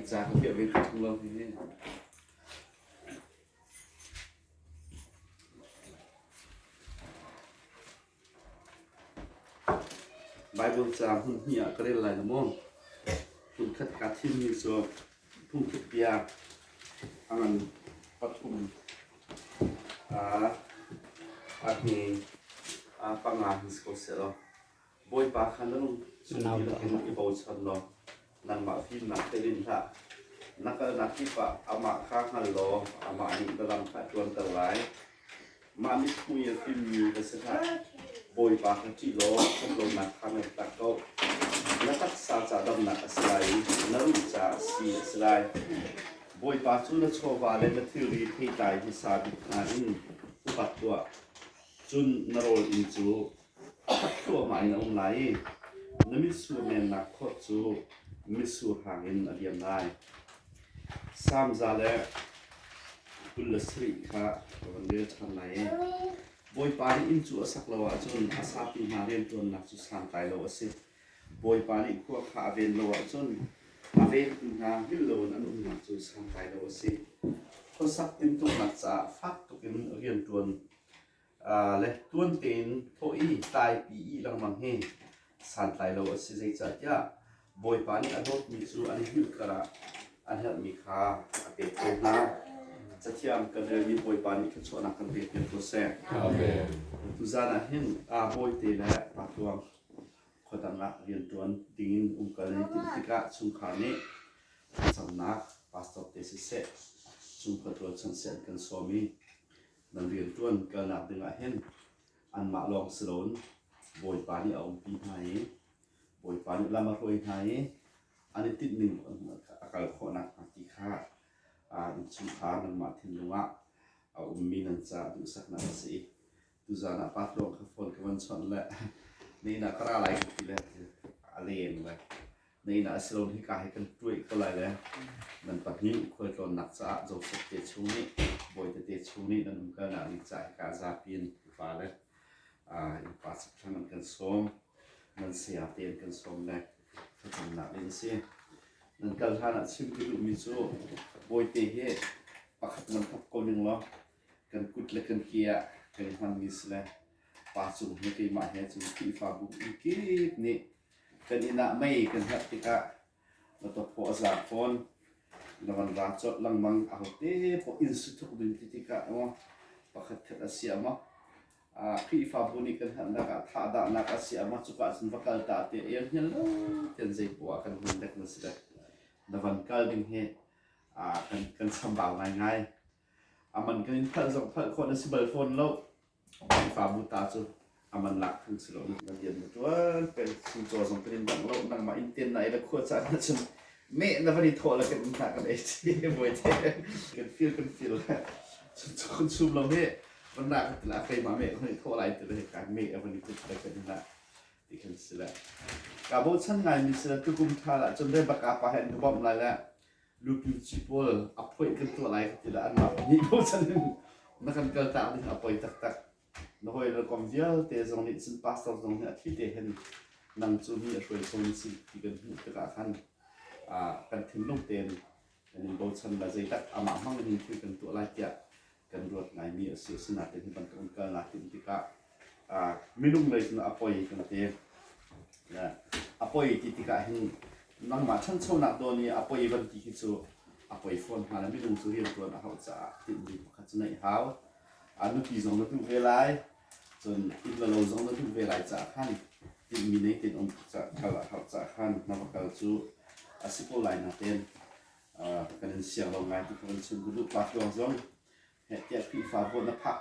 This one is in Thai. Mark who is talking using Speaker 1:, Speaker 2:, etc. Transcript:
Speaker 1: จาเขาเปรียบเป็นของเราทีนี้ใบบนจามหุ่นเหี้ยก็ได้หลายนะมั่งหุ่นขัดกัดที่มีส่วนพุ่งทุกเปียอันนั้นปฐุมอันนี้ปังงานสกอเซลบอยปากขันนั้นสุดที่เราเห็นอีโบชันเนาะนั่นมาฟิล์มนักเตลินท่านักที่ปะอามาข้างหันโลอามานี่กำลังขัดจวนกันหลายมามิคุยฟิล์มมีกษัตริย์บอยปากที่โลขบลงนักข้างในตะโกนักสาวจะดำนักสไลนักจะสีสไลบอยปากจุนโชว์ว่าเล่นที่รีที่ใจที่สาบินาอินอุปัตตัวจุนนโรลอินจูตัวหมายองไหลนมิสูเมนนักโคจูมิสูหางอินอเดียมได้สามจาเลกุลสรีค่ะวันเดือนทันไหนบอยปานีอินจูสักละว่าจนอาสาปีมาเรียนจนนักสุสานไตโลสิบอยปานีขั้วขาเวนโลว่าจนอาเวนงานฮิลโลนันอุ้มนักสุสานไตโลสิเขาสักติมตุกนักจ่าฟักตุกินเรียนจนและต้นเต็นโทอีตายปีอีลังมังเฮสันไตโลสิใจจัดยาบอยปานีอดอมีจูอันฮิลกระอันเฮมีค่าเปิดโตนาจะเทียมกันเลยมีบอยปานีขึ้นชวนักกันเปิดเป็นโปรเซสทุจานะเห็นบอยเตและปากตัวคนต่างละเรียนตัวดิ้งกันในติกะชุมขานี้สำนักพาสตอร์เตสิเซชุมขตัวชันเซนกันสวมีนันเรียนตัวกันหลักดึงเห็นอันมาลองสโลนบอยปานีเอาปีไทยบอยปานีลามาโรยไทยอันนี้ติดหนึ่งอาการขอนักติค่าชุมขานันมาทิ้งลงว่าเอามีนันจะดูสักนาทีดูจานะปัดลงขฟอนกันวันชนแหละนี่นะก็อะไรกันทีแรกอะไรเลยนี่นะสโลนที่กายกันด้วยก็อะไรเลยมันปัจจุบันคุยกันหนักจะจบเตช่วงนี้บอยเตช่วงนี้นั่นก็น่าดีใจการจะเปลี่ยนฟ้าเลยปัจจุบันมันกันส้มมันเสียเปลี่ยนกันส้มเลยก็ทำหนักเลยสินั่นก็ท่านชิมกิลุมิโซบอยเตะเฮปักมันทับคนหนึ่งล้อกันกุดและกันเกียกันมันมิสเลยปัจจุบันที่มาเห็นจุดที่ฟ้าบุกอีกนี่กันอินะไม่กันฮัตติกะเราต้องพอจากฟอนแล้วมันรัชดลังมังเอาเตะพออินสุดทุกดินติกะมั้งปักเทศเสียมั้งที่ฟ้าบุกกันฮัตนักท่าด่านักเสียมั้งสุขสันต์วัคลตาเตะยังเห็นแล้วเห็นใจปัวกันมันเด็กนั่นสิเลยดับวันกัลดิ้งเฮกันสบายง่ายมันกันเพิ่มส่งเพิ่มคนสิบเบอร์โฟนแล้วฟ้าบุตาจูมันหลักถึงสิโลมันเย็นตัวเป็นสิ่งโจทย์สำคัญบางโลกนั่งมาอินเทอร์เน็ตแล้วควรจะนั่นจนเมื่อนับวันนี้โทรแล้วกันหนักกันเอชีบ่อยเท่กันฟีลจนคนซูมเราเมื่อมันหนักแต่ละใครมาเมื่อคนนี้โทรอะไรแต่ละเหตุการณ์เมื่อวันนี้ติดอะไรกันนะที่กันสิละกาบชั้นไงมีสิละทุกกุมท่าละจนได้ประกาศไปเห็นกระบอกอะไรแล้วลูกยูจิโป้อัพพอยกันตัวอะไรแต่ละอันมานี่บชั้นนึงนักการเกิดตามที่อัพพอยตักน้อยเราคงเดียวแต่ตรงนี้สิ่งพาสต้าตรงนี้ที่เห็นนั่งจูนี่ช่วยส่งสิ่งที่กันตระกันกันถึงลงเต็มกันบชั้นละใจตักอามามั่งนี่คือกันตัวอะไรเกี่ยกันรวดไงมีเสียสนัดที่มันกันกันละที่ติกะไม่ลุ่มเลยนะอัพพอยกันเต็มนะอัพพอยที่ติกะเห็นนั่งมาชั้นโซนักตัวนี้อัพพอยวันที่คิดสูอัพพอยฟอนหาแล้วไม่ลุ่มสุริยนตัวนะเขาจะติดดีขัดจะไหนเขาอันนู้นที่ส่งแล้วทุกเวลาจนอีกเราส่งแล้วทุกเวลาจากขั้นที่มีในติดองจากเขาจากขั้นนับว่าจูอาศัยผู้ไล่นาเต็นกันเสียงลงไงที่คนชมกุลุปากยองส่งเหตุที่ฟ้าบนนับพัก